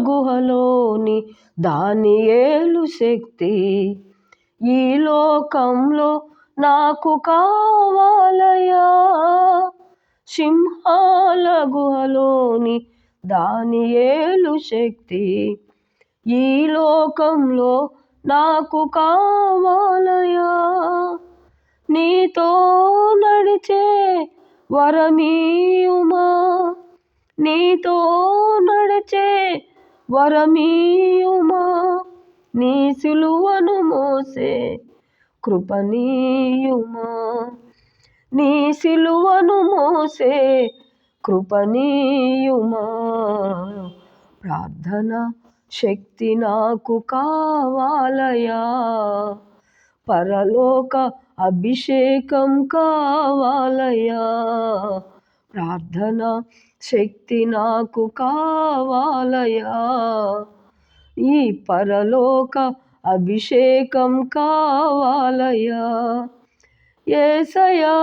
గుహలోని దానియేలు శక్తి ఈ లోకంలో నాకు కావాలయా. సింహాల గుహలోని దానియేలు శక్తి ఈ లోకంలో నాకు కావాలయా. నీతో నడిచే వరమీయుమా, నీతో నడిచే వరమీయుమా, నీ సిలువను మోసే కృపనీయుమా, నీ సిలువను మోసే కృపనీయుమా. ప్రార్థన శక్తి నాకు కావాలయా, పరలోక అభిషేకం కావాలయా. ప్రార్థన శక్తి నాకు కావాలయా, ఈ పరలోక అభిషేకం కావాలయా. యేసయ్యా